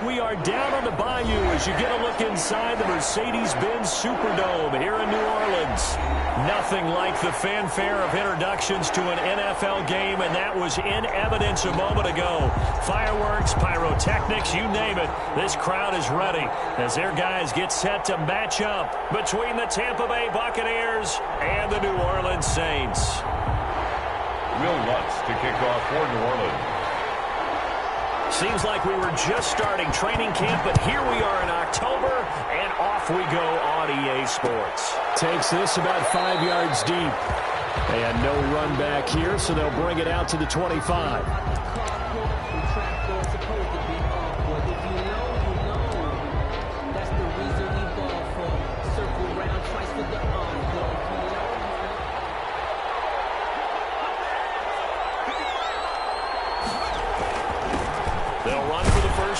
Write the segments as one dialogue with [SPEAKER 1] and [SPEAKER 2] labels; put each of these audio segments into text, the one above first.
[SPEAKER 1] We are down on the bayou as you get a look inside the Mercedes-Benz Superdome here in New Orleans. Nothing like the fanfare of introductions to an NFL game, and that was in evidence a moment ago. Fireworks, pyrotechnics, you name it. This crowd is ready as their guys get set to match up between the Tampa Bay Buccaneers and the New Orleans Saints.
[SPEAKER 2] Will Lutz to kick off for New Orleans.
[SPEAKER 1] Seems like we were just starting training camp, but here we are in October, and off we go on EA Sports.
[SPEAKER 3] Takes this about 5 yards deep. And no run back here, so they'll bring it out to the 25.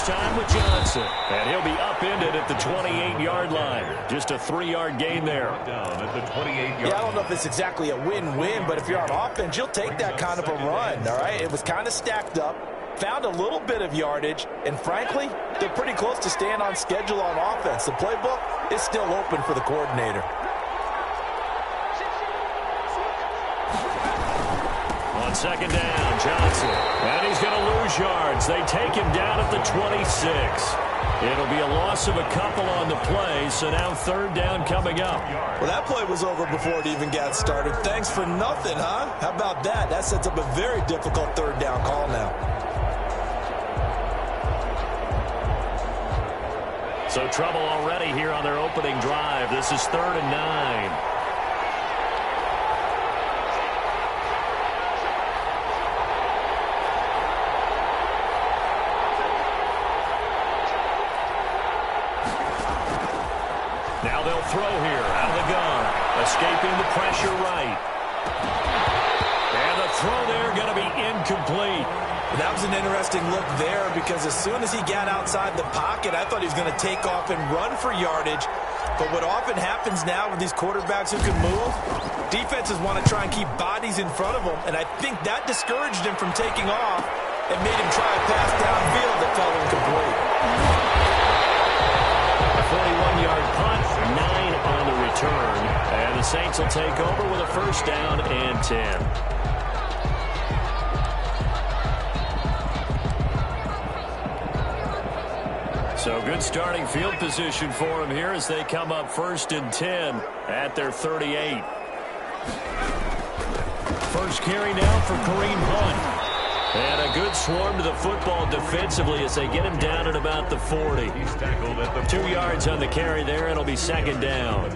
[SPEAKER 1] Time with Johnson, and he'll be upended at the 28-yard line. Just a 3-yard gain there.
[SPEAKER 2] Down at the 28-yard line.
[SPEAKER 4] Yeah, I don't know if it's exactly a win-win, but if you're on offense, you'll take that kind of a run, all right? It was kind of stacked up, found a little bit of yardage, and frankly, they're pretty close to staying on schedule on offense. The playbook is still open for the coordinator.
[SPEAKER 1] On second down, Johnson. And he's going to lose yards. They take him down at the 26. It'll be a loss of a couple on the play, so now third down coming up.
[SPEAKER 4] Well, that play was over before it even got started. Thanks for nothing, huh? How about that? That sets up a very difficult third down call now.
[SPEAKER 1] So trouble already here on their opening drive. This is 3rd and 9. Now they'll throw here out of the gun. Escaping the pressure right. And the throw there going to be incomplete.
[SPEAKER 4] That was an interesting look there because as soon as he got outside the pocket, I thought he was going to take off and run for yardage. But what often happens now with these quarterbacks who can move, defenses want to try and keep bodies in front of them. And I think that discouraged him from taking off and made him try a pass downfield that fell incomplete.
[SPEAKER 1] A 41-yard punt, 9 on the return. And the Saints will take over with a first down and 10. So good starting field position for them here as they come up 1st and 10 at their 38. First carry now for Kareem Hunt. And a good swarm to the football defensively as they get him down at about the 40.
[SPEAKER 2] He's tackled at the
[SPEAKER 1] 2 yards on the carry there, and it'll be second down.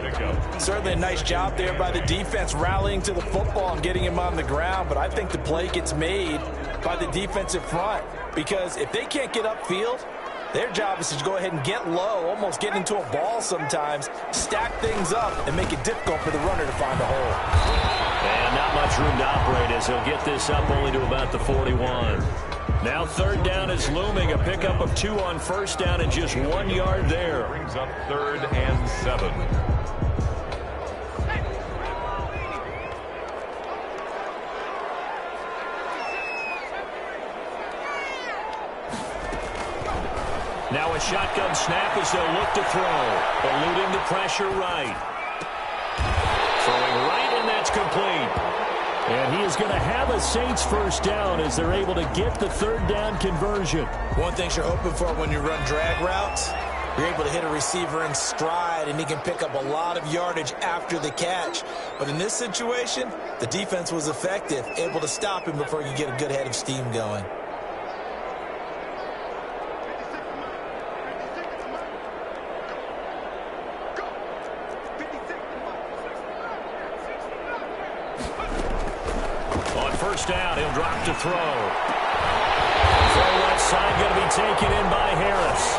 [SPEAKER 4] Certainly a nice job there by the defense rallying to the football and getting him on the ground, but I think the play gets made by the defensive front because if they can't get upfield, their job is to go ahead and get low, almost get into a ball sometimes, stack things up, and make it difficult for the runner to find a hole.
[SPEAKER 1] And not much room to operate as he'll get this up only to about the 41. Now third down is looming, a pickup of 2 on first down and just 1 yard there.
[SPEAKER 2] Brings up 3rd and 7.
[SPEAKER 1] Now a shotgun snap as they'll look to throw. Eluding the pressure right. Throwing right, and that's complete. And he is going to have a Saints first down as they're able to get the third down conversion.
[SPEAKER 4] One thing you're hoping for when you run drag routes, you're able to hit a receiver in stride, and he can pick up a lot of yardage after the catch. But in this situation, the defense was effective, able to stop him before you get a good head of steam going.
[SPEAKER 1] First down, he'll drop to throw. Throw left side going to be taken in by Harris.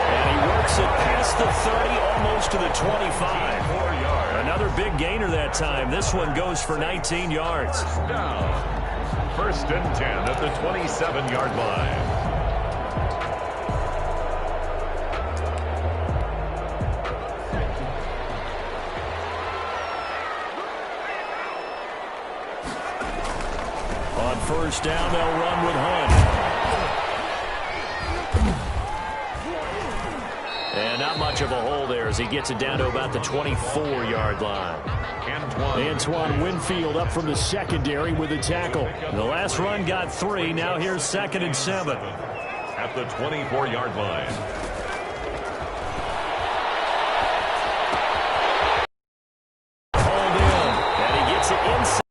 [SPEAKER 1] And he works it past the 30, almost to the 25. Another big gainer that time. This one goes for 19 yards.
[SPEAKER 2] Down. 1st and 10 at the 27-yard line.
[SPEAKER 1] First down, they'll run with Hunt. And not much of a hole there as he gets it down to about the 24-yard line.
[SPEAKER 3] Antoine Winfield up from the secondary with a tackle.
[SPEAKER 1] The last run got 3. Now here's 2nd and 7.
[SPEAKER 2] At the 24-yard line.
[SPEAKER 1] Hold in. And he gets it inside.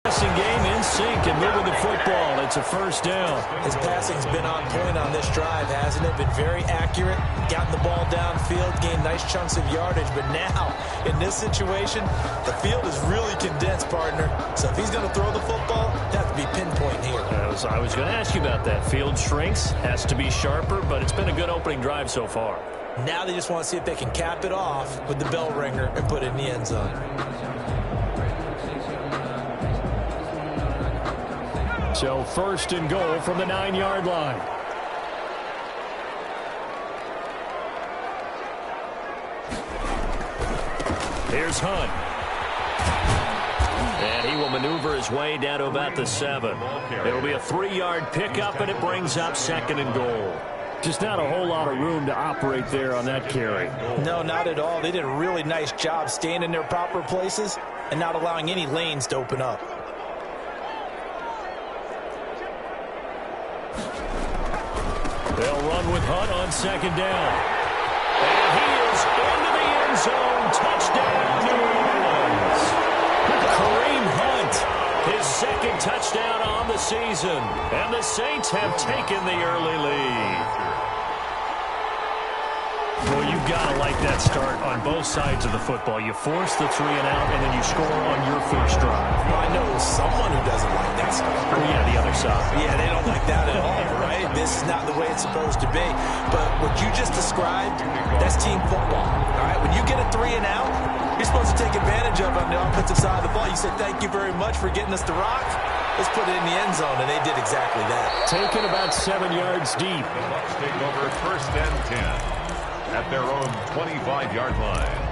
[SPEAKER 1] Passing game in sync and moving the football. It's a first down.
[SPEAKER 4] His passing's been on point on this drive, hasn't it? Been very accurate. Gotten the ball downfield, gained nice chunks of yardage. But now, in this situation, the field is really condensed, partner. So if he's going to throw the football, that has to be pinpoint here.
[SPEAKER 1] I was going to ask you about that. Field shrinks, has to be sharper, but it's been a good opening drive so far.
[SPEAKER 4] Now they just want to see if they can cap it off with the bell ringer and put it in the end zone.
[SPEAKER 3] So 1st and goal from the 9-yard line.
[SPEAKER 1] Here's Hunt. And he will maneuver his way down to about the 7. It'll be a 3-yard pickup, and it brings up 2nd and goal.
[SPEAKER 3] Just not a whole lot of room to operate there on that carry.
[SPEAKER 4] No, not at all. They did a really nice job staying in their proper places and not allowing any lanes to open up.
[SPEAKER 1] They'll run with Hunt on 2nd down. And he is into the end zone. Touchdown, New Orleans. Kareem Hunt, his 2nd touchdown on the season. And the Saints have taken the early lead. Well, you've got to like that start on both sides of the football. You force the 3 and out, and then you score on your first drive.
[SPEAKER 4] Well, I know someone who doesn't like that start.
[SPEAKER 1] Oh, yeah, the other side.
[SPEAKER 4] Yeah, they don't like that at all, right? This is not the way it's supposed to be. But what you just described, that's team football, all right? When you get a 3 and out, you're supposed to take advantage of it on the offensive side of the ball. You say, thank you very much for getting us the rock. Let's put it in the end zone, and they did exactly that.
[SPEAKER 3] Taken about 7 yards deep.
[SPEAKER 2] The Bucs take over 1st and 10 at their own 25-yard line.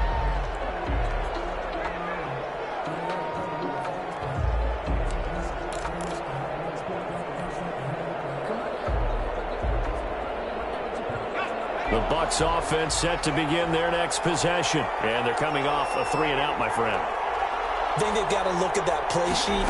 [SPEAKER 1] The Bucs offense set to begin their next possession. And they're coming off a 3 and out, my friend.
[SPEAKER 4] I think they've got to look at that play sheet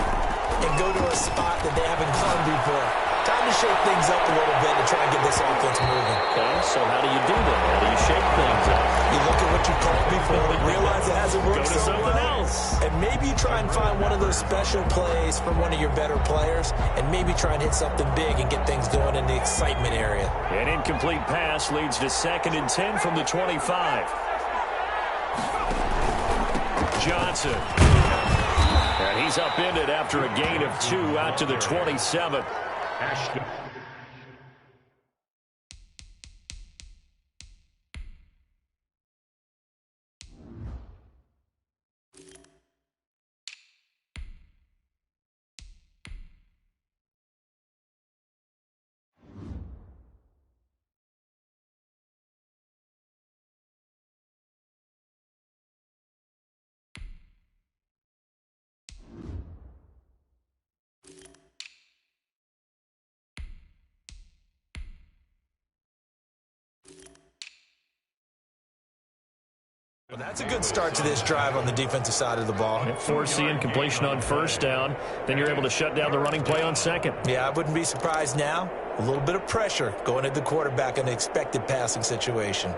[SPEAKER 4] and go to a spot that they haven't gone before. Time to shake things up a little bit and try and get this offense moving.
[SPEAKER 1] Okay, so how do you do that? How do you shake things up?
[SPEAKER 4] You look at what you called before, realize it hasn't worked
[SPEAKER 1] Go to
[SPEAKER 4] so
[SPEAKER 1] something
[SPEAKER 4] well,
[SPEAKER 1] else.
[SPEAKER 4] and maybe you try and find one of those special plays from one of your better players, and maybe try and hit something big and get things going in the excitement area.
[SPEAKER 1] An incomplete pass leads to 2nd and 10 from the 25. Johnson. And he's upended after a gain of 2 out to the 27.
[SPEAKER 4] Well, that's a good start to this drive on the defensive side of the ball.
[SPEAKER 1] Force the incompletion on 1st down. Then you're able to shut down the running play on 2nd.
[SPEAKER 4] Yeah, I wouldn't be surprised now. A little bit of pressure going at the quarterback in the expected passing situation.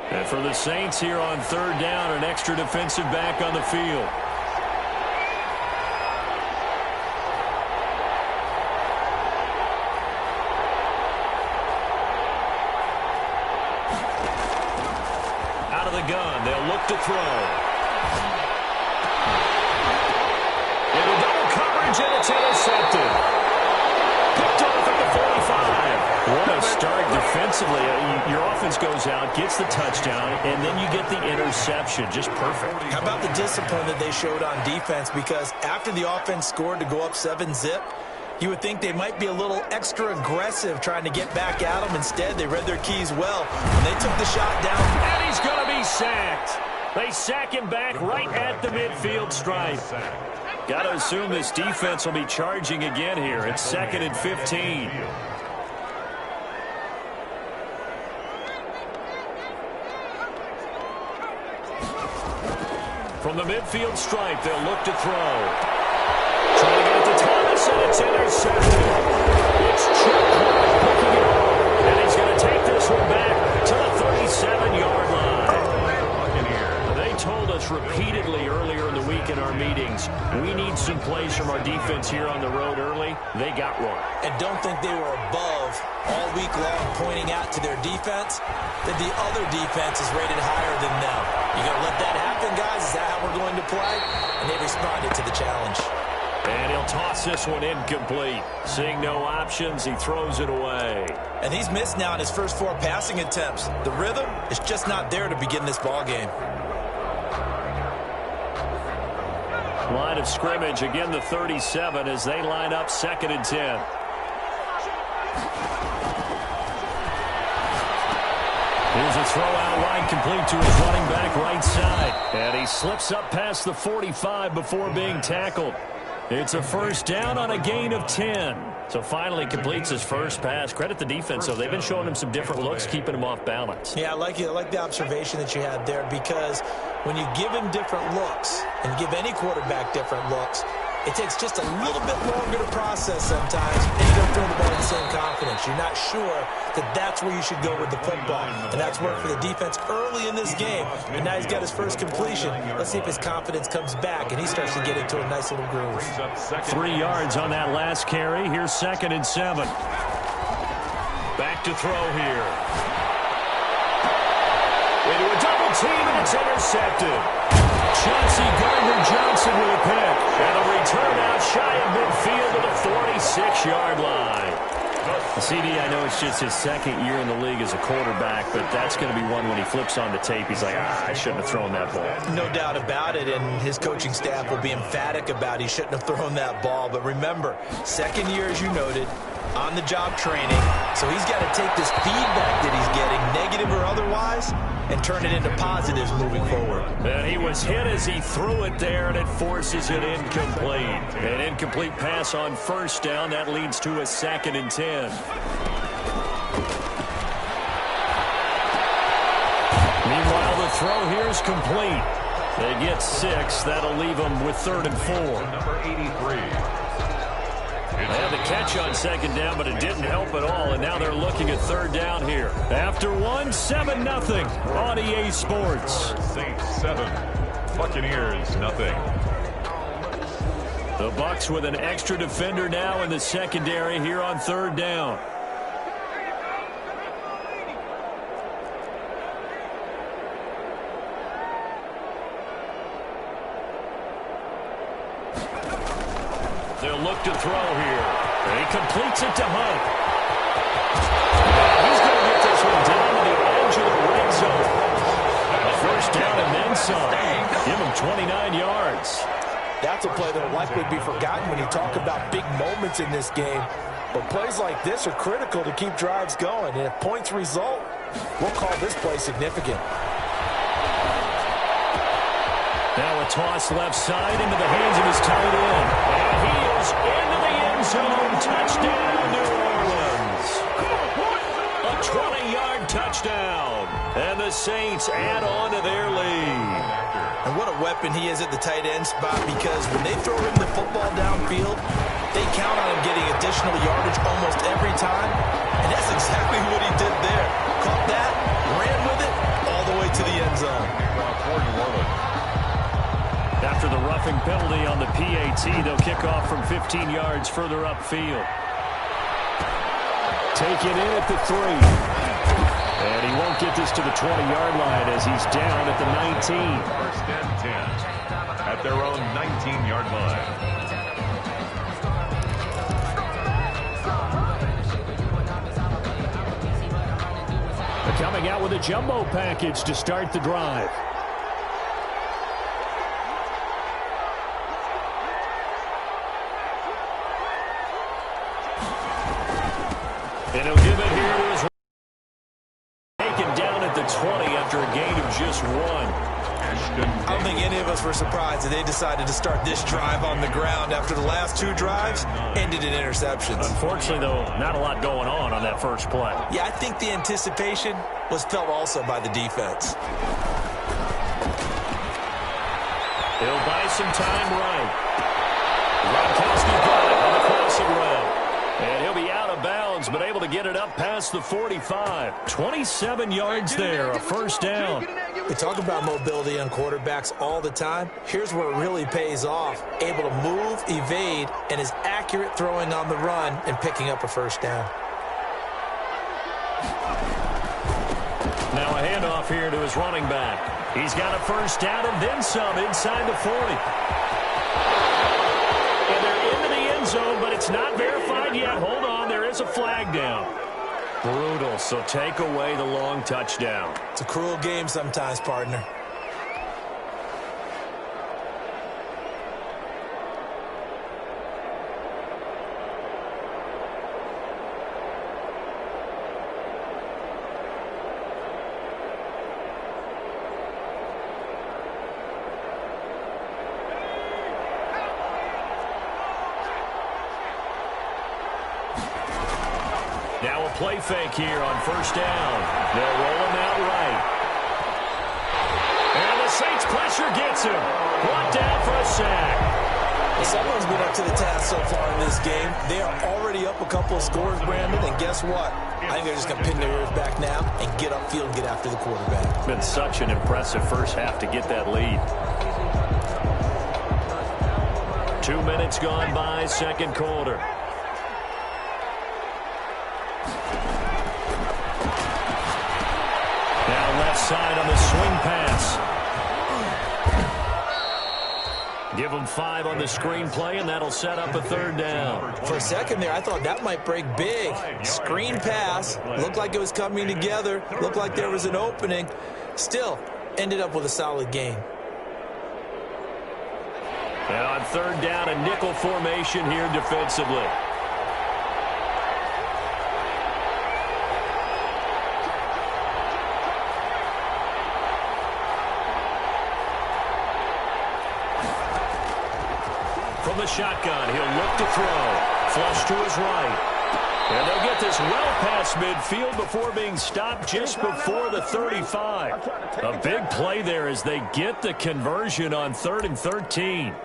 [SPEAKER 1] And for the Saints here on 3rd down, an extra defensive back on the field. Out of the gun, they'll look to throw. Into double coverage, and it's intercepted. Picked off at the 45. What a start defensively. Your offense goes out, gets the touchdown, and then you get the interception. Just perfect.
[SPEAKER 4] How about the discipline that they showed on defense? Because after the offense scored to go up 7-zip, you would think they might be a little extra aggressive trying to get back at them. Instead, they read their keys well, and they took the shot down.
[SPEAKER 1] And he's going to be sacked. They sack him back right at the midfield stripe. Got to assume this defense will be charging again here. It's 2nd and 15. From the midfield stripe, they'll look to throw. Trying to get it to Thomas, and it's intercepted. It's Chuck picking it up, and he's going to take this one back to the 37-yard line. They told us repeatedly earlier in the week in our meetings, we need some plays from our defense here on the road early. They got one.
[SPEAKER 4] And don't think they were above all week long pointing out to their defense that the other defense is rated higher than them. You going to let that happen, guys? Is that how we're going to play? And they responded to the challenge.
[SPEAKER 1] And he'll toss this one incomplete. Seeing no options, he throws it away.
[SPEAKER 4] And he's missed now in his first 4 passing attempts. The rhythm is just not there to begin this ball game.
[SPEAKER 1] Line of scrimmage, again the 37 as they line up 2nd and 10. Here's a throw out wide, complete to his running back right side. And he slips up past the 45 before being tackled. It's a first down on a gain of 10. So finally completes his first pass. Credit the defense, though. They've been showing him some different looks, keeping him off balance.
[SPEAKER 4] Yeah, I like the observation that you had there, because when you give him different looks and give any quarterback different looks, it takes just a little bit longer to process sometimes, and you don't throw the ball with the same confidence. You're not sure that that's where you should go with the football, and that's worked for the defense early in this game. And now he's got his first completion. Let's see if his confidence comes back, and he starts to get into a nice little groove.
[SPEAKER 1] 3 yards on that last carry. Here's 2nd and 7. Back to throw here. Into a double team, and it's intercepted. Chauncey Gardner-Johnson with a pick. And a return out shy of midfield to the 46-yard line. CD, I know it's just his 2nd year in the league as a quarterback, but that's going to be one when he flips on the tape, he's like, I shouldn't have thrown that ball.
[SPEAKER 4] No doubt about it, and his coaching staff will be emphatic about he shouldn't have thrown that ball. But remember, 2nd year, as you noted, on-the-job training, so he's got to take this feedback that he's getting, negative or otherwise, and turn it into positives moving forward.
[SPEAKER 1] And he was hit as he threw it there, and it forces it incomplete. An incomplete pass on first down. That leads to a 2nd and 10. Meanwhile, the throw here is complete. They get 6. That'll leave them with 3rd and 4.
[SPEAKER 2] Number 83.
[SPEAKER 1] They had the catch on 2nd down, but it didn't help at all, and now they're looking at 3rd down here. After 7-0 on EA Sports.
[SPEAKER 2] Saints 7, Buccaneers nothing.
[SPEAKER 1] The Bucs with an extra defender now in the secondary here on 3rd down. They'll look to throw here. And he completes it to Hunt. He's going to get this one down to the edge of the red zone. A first down and then some. Give him 29 yards.
[SPEAKER 4] That's a play that will likely be forgotten when you talk about big moments in this game. But plays like this are critical to keep drives going. And if points result, we'll call this play significant.
[SPEAKER 1] Now a toss left side into the hands of his tight end. And he is into the end zone. Touchdown, New Orleans. A 20-yard touchdown. And the Saints add on to their lead.
[SPEAKER 4] And what a weapon he is at the tight end spot, because when they throw him the football downfield, they count on him getting additional yardage almost every time. And that's exactly what he did there. Caught that, ran with it, all the way to the end zone.
[SPEAKER 1] After the roughing penalty on the PAT, they'll kick off from 15 yards further upfield. Taken in at the 3. And he won't get this to the 20-yard line as he's down at the 19.
[SPEAKER 2] 1st and 10 at their own 19-yard line.
[SPEAKER 3] They're coming out with a jumbo package to start the drive.
[SPEAKER 1] And he'll give it here to his taken down at the 20 after a gain of just 1.
[SPEAKER 4] I don't think any of us were surprised that they decided to start this drive on the ground after the last two drives ended in interceptions.
[SPEAKER 1] Unfortunately, though, not a lot going on that first play.
[SPEAKER 4] Yeah, I think the anticipation was felt also by the defense.
[SPEAKER 1] He'll buy some time right. Gronkowski got it on the crossing route. And he'll be out of bounds, but able to get it up past the 45. 27 yards there, a first down.
[SPEAKER 4] We talk about mobility on quarterbacks all the time. Here's where it really pays off. Able to move, evade, and is accurate throwing on the run and picking up a first down.
[SPEAKER 1] Now a handoff here to his running back. He's got a first down and then some inside the 40. And they're into the end zone, but it's not verified yet. Hold on, there is a flag down. Brutal, so take away the long touchdown.
[SPEAKER 4] It's a cruel game sometimes, partner.
[SPEAKER 1] Now a play fake here on first down. They'll roll him out right. And the Saints pressure gets him. Brought down for a sack.
[SPEAKER 4] Someone's been up to the task so far in this game. They are already up a couple of scores, Brandon, and guess what? I think they're just going to pin their ears back now and get upfield and get after the quarterback.
[SPEAKER 1] Been such an impressive first half to get that lead. 2 minutes gone by, second quarter. Now left side on the swing pass. Give them 5 on the screenplay, and that'll set up a third down.
[SPEAKER 4] For a second there, I thought that might break big. Screen pass. Looked like it was coming together. Looked like there was an opening. Still, ended up with a solid gain.
[SPEAKER 1] And on third down, a nickel formation here defensively. From the shotgun, he'll look to throw. Flush to his right. And they'll get this well past midfield before being stopped just before the 35. A big play there as they get the conversion on 3rd and 13.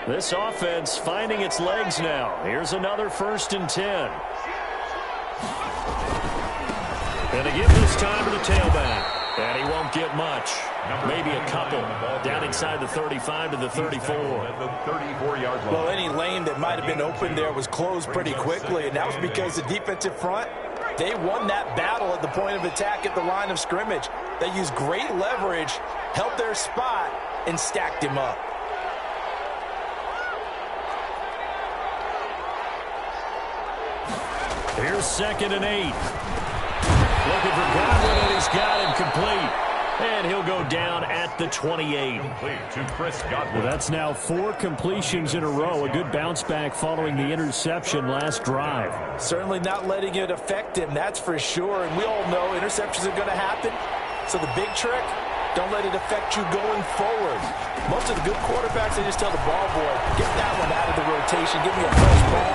[SPEAKER 1] This offense finding its legs now. Here's another 1st and 10. And to give this time to the tailback. And he won't get much. Maybe a couple. Down inside the 35 to the 34.
[SPEAKER 4] Well, any lane that might have been open there was closed pretty quickly, and that was because the defensive front, they won that battle at the point of attack at the line of scrimmage. They used great leverage, held their spot, and stacked him up.
[SPEAKER 1] Here's 2nd and 8. Looking for Godwin, and he's got him complete. And he'll go down at the 28.
[SPEAKER 3] Well, that's now 4 completions in a row. A good bounce back following the interception last drive.
[SPEAKER 4] Certainly not letting it affect him, that's for sure. And we all know interceptions are going to happen. So the big trick, don't let it affect you going forward. Most of the good quarterbacks, they just tell the ball boy, get that one out of the rotation, give me a first ball,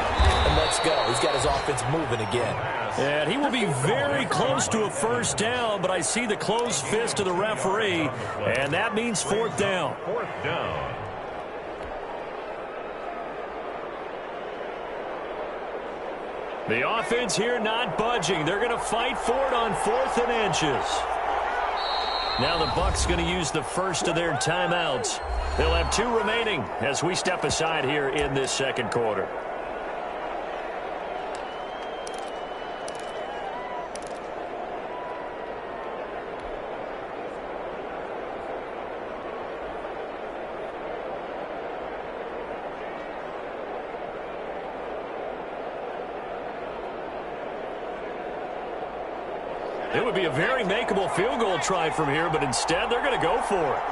[SPEAKER 4] and let's go. He's got his offense moving again.
[SPEAKER 1] And he will be very close to a first down, but I see the closed fist of the referee, and that means 4th down.
[SPEAKER 2] 4th down.
[SPEAKER 1] The offense here not budging. They're going to fight for it on 4th and inches. Now the Bucs going to use the first of their timeouts. They'll have 2 remaining as we step aside here in this second quarter. It would be a very makeable field goal try from here, but instead they're going to go for it.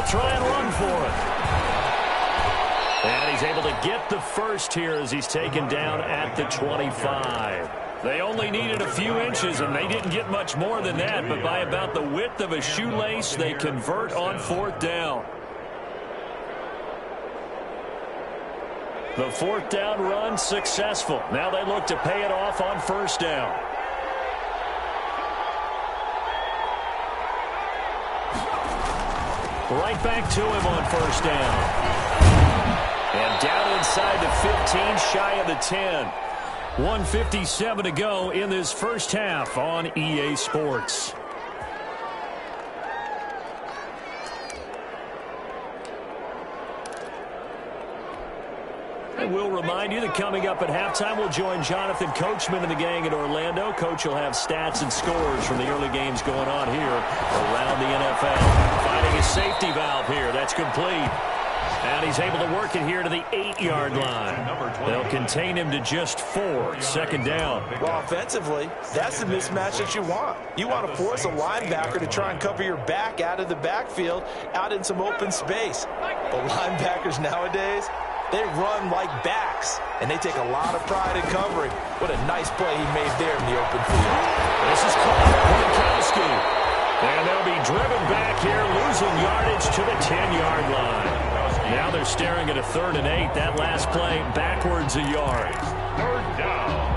[SPEAKER 1] they'll try and run for it. And he's able to get the first here as he's taken down at the 25. They only needed a few inches, and they didn't get much more than that. But by about the width of a shoelace, they convert on 4th down. The 4th down run successful. Now they look to pay it off on 1st down. Right back to him on 1st down. And down inside the 15, shy of the 10. 1:57 to go in this first half on EA Sports. And we'll remind you that coming up at halftime, we'll join Jonathan Coachman and the gang in Orlando. Coach will have stats and scores from the early games going on here around the NFL. Finding a safety valve here. That's complete. And he's able to work it here to the 8-yard line. They'll contain him to just 4. 2nd down.
[SPEAKER 4] Well, offensively, that's the mismatch that you want. You want to force a linebacker to try and cover your back out of the backfield, out in some open space. But linebackers nowadays, they run like backs, and they take a lot of pride in covering. What a nice play he made there in the open field.
[SPEAKER 1] This is Gronkowski. And they'll be driven back here, losing yardage to the 10-yard line. Now they're staring at a 3rd and 8. That last play backwards a yard.
[SPEAKER 2] 3rd down.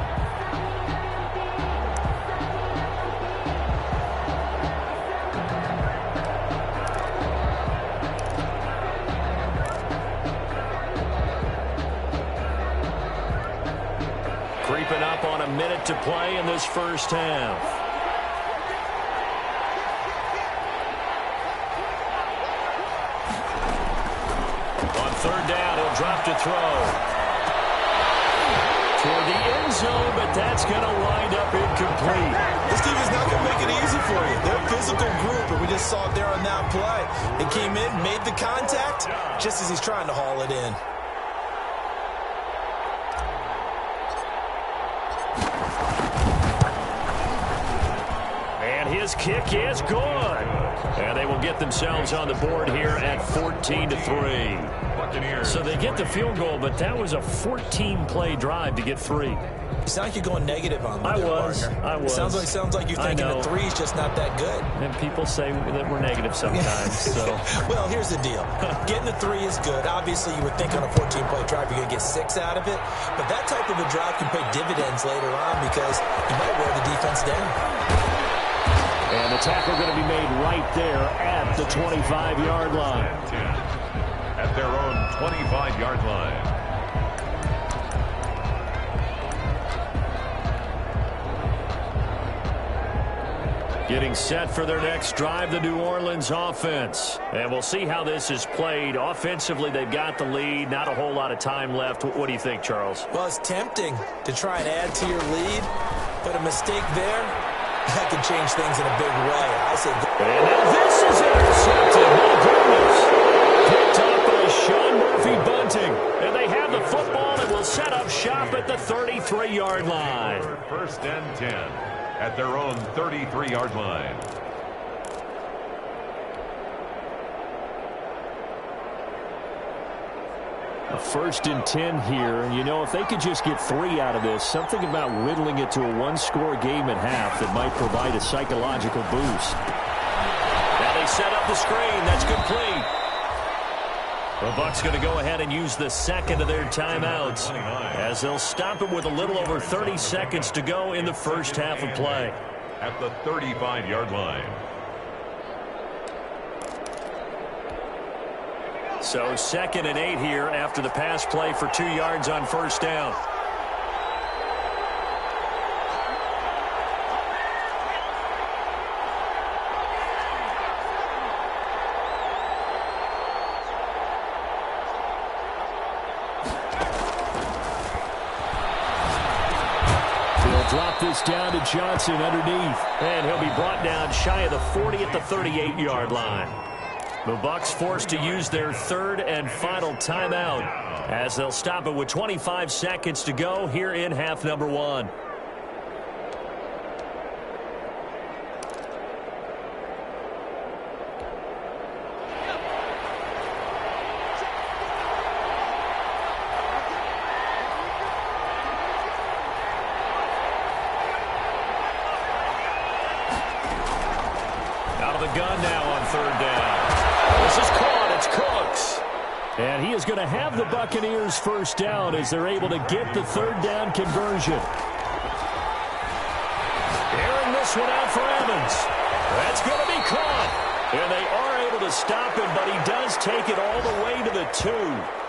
[SPEAKER 1] Creeping up on a minute to play in this first half. On 3rd down, he'll drop to throw. Toward the end zone, but that's going to wind up incomplete.
[SPEAKER 4] This team is not going to make it easy for you. They're a physical group, and we just saw it there on that play. It came in, made the contact, just as he's trying to haul it in.
[SPEAKER 1] And his kick is good. And they will get themselves on the board here at 14-3. So they get the field goal, but that was a 14-play drive to get 3.
[SPEAKER 4] It's not like you're going negative on them.
[SPEAKER 1] I was.
[SPEAKER 4] Sounds like you're thinking the 3 is just not that good.
[SPEAKER 1] And people say that we're negative sometimes. So.
[SPEAKER 4] Well, here's the deal. Getting the 3 is good. Obviously, you would think on a 14-play drive you're going to get 6 out of it. But that type of a drive can pay dividends later on because you might wear the defense down.
[SPEAKER 3] And the tackle going to be made right there at the 25-yard line.
[SPEAKER 2] At their own 25-yard line.
[SPEAKER 1] Getting set for their next drive, the New Orleans offense. And we'll see how this is played. Offensively, they've got the lead. Not a whole lot of time left. What do you think, Charles?
[SPEAKER 4] Well, it's tempting to try and add to your lead, but a mistake there, that could change things in a big way. I say go.
[SPEAKER 1] And now this is intercepted. My goodness. Picked up by Sean Murphy-Bunting. And they have the football and will set up shop at the 33-yard line.
[SPEAKER 2] 1st and 10 at their own 33-yard line.
[SPEAKER 3] A 1st and 10 here. And, you know, if they could just get 3 out of this, something about whittling it to a one-score game at half that might provide a psychological boost.
[SPEAKER 1] Now they set up the screen. That's complete. The Bucs going to go ahead and use the second of their timeouts as they'll stop it with a little over 30 seconds to go in the first half of play.
[SPEAKER 2] At the 35-yard line.
[SPEAKER 1] So 2nd and 8 here after the pass play for 2 yards on 1st down.
[SPEAKER 3] Drop this down to Johnson underneath.
[SPEAKER 1] And he'll be brought down shy of the 40 at the 38-yard line. The Bucs forced to use their 3rd and final timeout as they'll stop it with 25 seconds to go here in half number 1. the gun now on third down. This is caught. It's Cooks. And he is going to have the Buccaneers first down as they're able to get the third down conversion. Airing this one out for Evans. That's going to be caught. And they are able to stop him, but he does take it all the way to the 2.